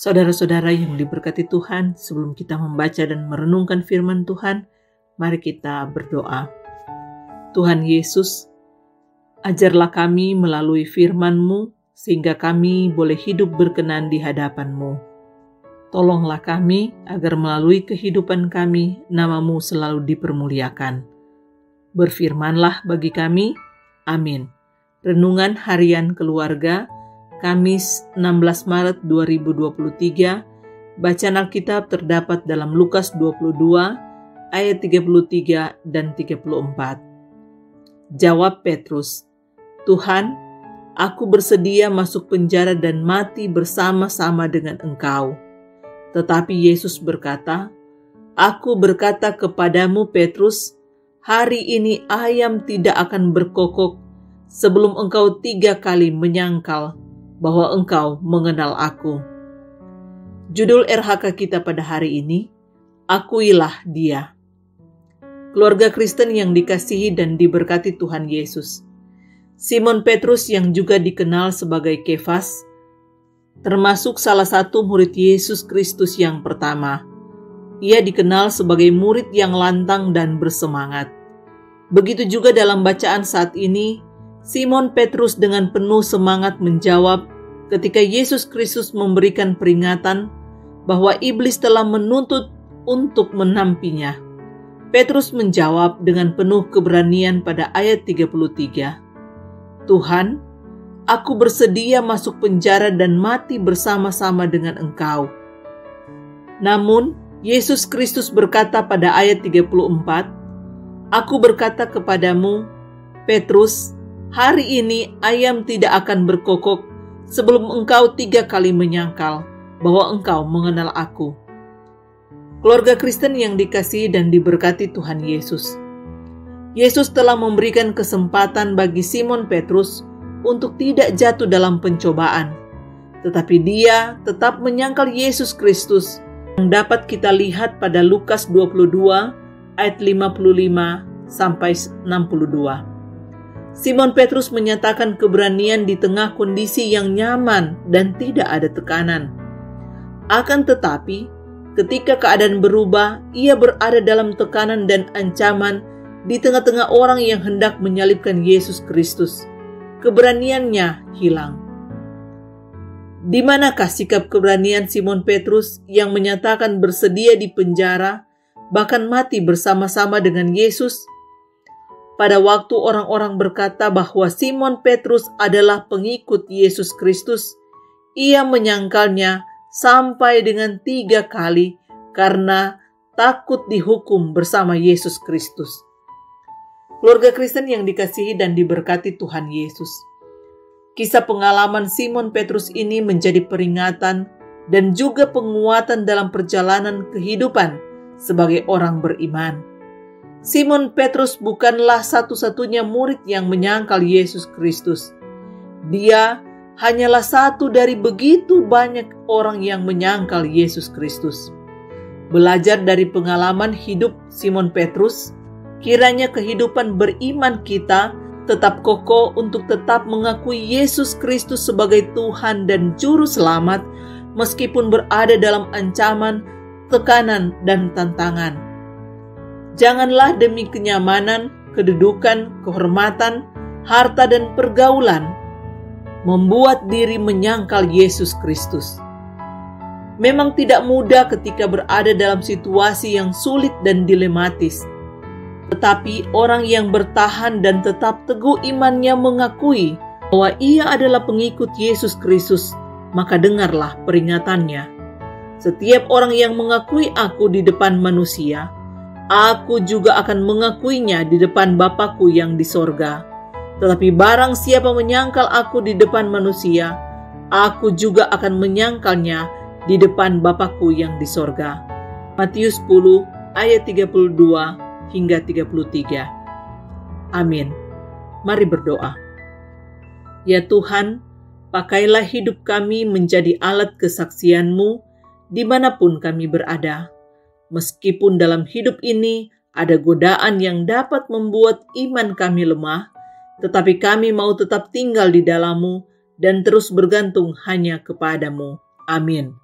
Saudara-saudara yang diberkati Tuhan, sebelum kita membaca dan merenungkan firman Tuhan, mari kita berdoa. Tuhan Yesus, ajarlah kami melalui firman-Mu, sehingga kami boleh hidup berkenan di hadapan-Mu. Tolonglah kami agar melalui kehidupan kami, nama-Mu selalu dipermuliakan. Berfirmanlah bagi kami, amin. Renungan Harian Keluarga, Kamis 16 Maret 2023, bacaan Alkitab terdapat dalam Lukas 22, ayat 33 dan 34. Jawab Petrus, "Tuhan, aku bersedia masuk penjara dan mati bersama-sama dengan Engkau." Tetapi Yesus berkata, "Aku berkata kepadamu Petrus, hari ini ayam tidak akan berkokok sebelum engkau 3 kali menyangkal bahwa engkau mengenal aku." Judul RHK kita pada hari ini, Akuilah Dia. Keluarga Kristen yang dikasihi dan diberkati Tuhan Yesus, Simon Petrus yang juga dikenal sebagai Kefas, termasuk salah satu murid Yesus Kristus yang pertama. Ia dikenal sebagai murid yang lantang dan bersemangat. Begitu juga dalam bacaan saat ini, Simon Petrus dengan penuh semangat menjawab ketika Yesus Kristus memberikan peringatan bahwa iblis telah menuntut untuk menampinya. Petrus menjawab dengan penuh keberanian pada ayat 33, "Tuhan, aku bersedia masuk penjara dan mati bersama-sama dengan Engkau." Namun, Yesus Kristus berkata pada ayat 34, "Aku berkata kepadamu, Petrus, hari ini ayam tidak akan berkokok sebelum engkau 3 kali menyangkal bahwa engkau mengenal aku." Keluarga Kristen yang dikasihi dan diberkati Tuhan Yesus, Yesus telah memberikan kesempatan bagi Simon Petrus untuk tidak jatuh dalam pencobaan, tetapi dia tetap menyangkal Yesus Kristus yang dapat kita lihat pada Lukas 22 ayat 55 sampai 62. Simon Petrus menyatakan keberanian di tengah kondisi yang nyaman dan tidak ada tekanan. Akan tetapi, ketika keadaan berubah, ia berada dalam tekanan dan ancaman di tengah-tengah orang yang hendak menyalibkan Yesus Kristus. Keberaniannya hilang. Di manakah sikap keberanian Simon Petrus yang menyatakan bersedia di penjara, bahkan mati bersama-sama dengan Yesus? Pada waktu orang-orang berkata bahwa Simon Petrus adalah pengikut Yesus Kristus, ia menyangkalnya sampai dengan 3 kali karena takut dihukum bersama Yesus Kristus. Keluarga Kristen yang dikasihi dan diberkati Tuhan Yesus, kisah pengalaman Simon Petrus ini menjadi peringatan dan juga penguatan dalam perjalanan kehidupan sebagai orang beriman. Simon Petrus bukanlah satu-satunya murid yang menyangkal Yesus Kristus. Dia hanyalah satu dari begitu banyak orang yang menyangkal Yesus Kristus. Belajar dari pengalaman hidup Simon Petrus, kiranya kehidupan beriman kita tetap kokoh untuk tetap mengakui Yesus Kristus sebagai Tuhan dan Juru Selamat, meskipun berada dalam ancaman, tekanan, dan tantangan. Janganlah demi kenyamanan, kedudukan, kehormatan, harta, dan pergaulan membuat diri menyangkal Yesus Kristus. Memang tidak mudah ketika berada dalam situasi yang sulit dan dilematis. Tetapi orang yang bertahan dan tetap teguh imannya mengakui bahwa ia adalah pengikut Yesus Kristus, maka dengarlah peringatannya. Setiap orang yang mengakui aku di depan manusia, aku juga akan mengakuinya di depan Bapa-Ku yang di sorga. Tetapi barang siapa menyangkal aku di depan manusia, aku juga akan menyangkalnya di depan Bapa-Ku yang di sorga. Matius 10 ayat 32 hingga 33. Amin. Mari berdoa. Ya Tuhan, pakailah hidup kami menjadi alat kesaksian-Mu dimanapun kami berada. Meskipun dalam hidup ini ada godaan yang dapat membuat iman kami lemah, tetapi kami mau tetap tinggal di dalam-Mu dan terus bergantung hanya kepada-Mu. Amin.